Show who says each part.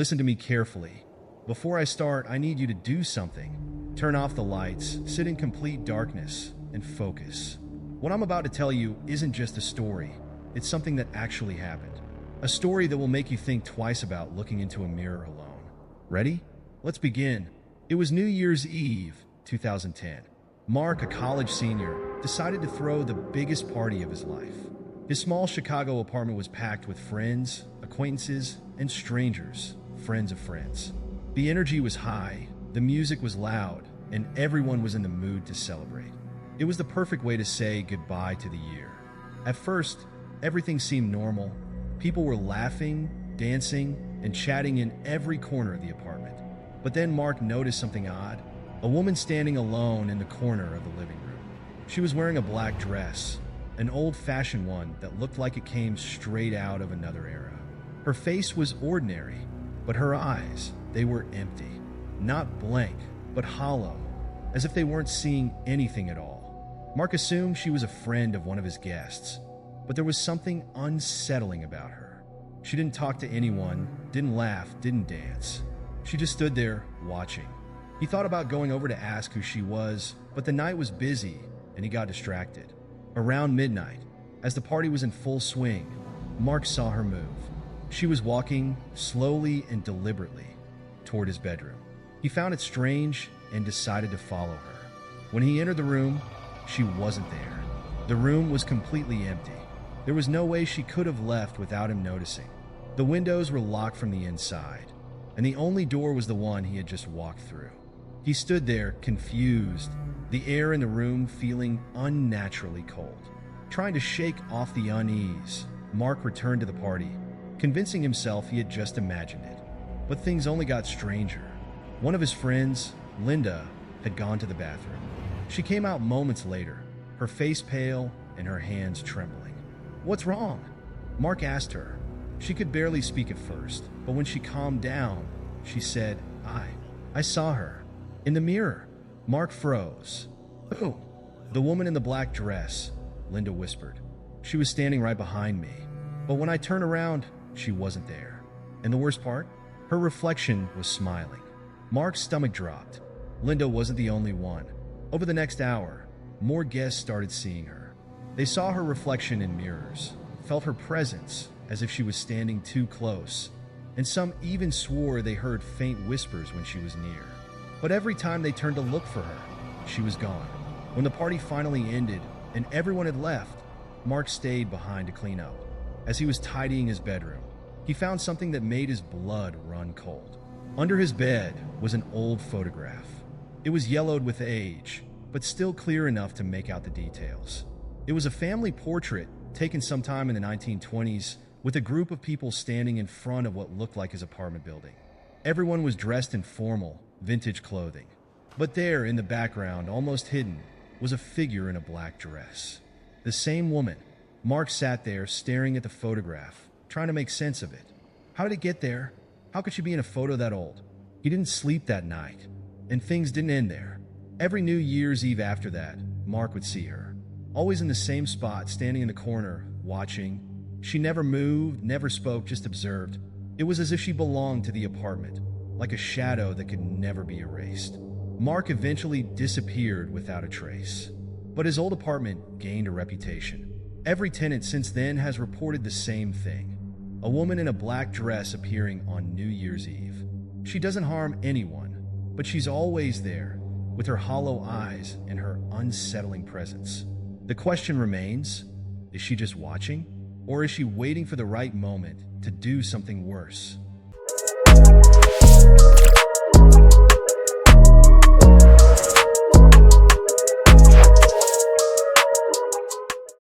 Speaker 1: Listen to me carefully. Before I start, I need you to do something. Turn off the lights, sit in complete darkness, and focus. What I'm about to tell you isn't just a story, it's something that actually happened. A story that will make you think twice about looking into a mirror alone. Ready? Let's begin. It was New Year's Eve, 2010. Mark, a college senior, decided to throw the biggest party of his life. His small Chicago apartment was packed with friends, acquaintances, and strangers, friends of friends. The energy was high, the music was loud, and everyone was in the mood to celebrate. It was the perfect way to say goodbye to the year. At first, everything seemed normal. People were laughing, dancing, and chatting in every corner of the apartment. But then Mark noticed something odd. A woman standing alone in the corner of the living room. She was wearing a black dress, an old-fashioned one that looked like it came straight out of another era. Her face was ordinary, but her eyes, they were empty. Not blank, but hollow, as if they weren't seeing anything at all. Mark assumed she was a friend of one of his guests, but there was something unsettling about her. She didn't talk to anyone, didn't laugh, didn't dance. She just stood there, watching. He thought about going over to ask who she was, but the night was busy, and he got distracted. Around midnight, as the party was in full swing, Mark saw her move. She was walking slowly and deliberately toward his bedroom. He found it strange and decided to follow her. When he entered the room, she wasn't there. The room was completely empty. There was no way she could have left without him noticing. The windows were locked from the inside, and the only door was the one he had just walked through. He stood there, confused, the air in the room feeling unnaturally cold. Trying to shake off the unease, Mark returned to the party, convincing himself he had just imagined it. But things only got stranger. One of his friends, Linda, had gone to the bathroom. She came out moments later, her face pale and her hands trembling. "What's wrong?" Mark asked her. She could barely speak at first, but when she calmed down, she said, I saw her. In the mirror." Mark froze. "Who?" "The woman in the black dress," Linda whispered. "She was standing right behind me. But when I turned around, she wasn't there. And the worst part? Her reflection was smiling." Mark's stomach dropped. Linda wasn't the only one. Over the next hour, more guests started seeing her. They saw her reflection in mirrors, felt her presence as if she was standing too close, and some even swore they heard faint whispers when she was near. But every time they turned to look for her, she was gone. When the party finally ended and everyone had left, Mark stayed behind to clean up. As he was tidying his bedroom, he found something that made his blood run cold. Under his bed was an old photograph. It was yellowed with age, but still clear enough to make out the details. It was a family portrait taken sometime in the 1920s with a group of people standing in front of what looked like his apartment building. Everyone was dressed in formal, vintage clothing. But there, in the background, almost hidden, was a figure in a black dress. The same woman. Mark sat there staring at the photograph, trying to make sense of it. How did it get there? How could she be in a photo that old? He didn't sleep that night, and things didn't end there. Every New Year's Eve after that, Mark would see her. Always in the same spot, standing in the corner, watching. She never moved, never spoke, just observed. It was as if she belonged to the apartment, like a shadow that could never be erased. Mark eventually disappeared without a trace. But his old apartment gained a reputation. Every tenant since then has reported the same thing. A woman in a black dress appearing on New Year's Eve. She doesn't harm anyone, but she's always there, with her hollow eyes and her unsettling presence. The question remains, is she just watching? Or is she waiting for the right moment to do something worse?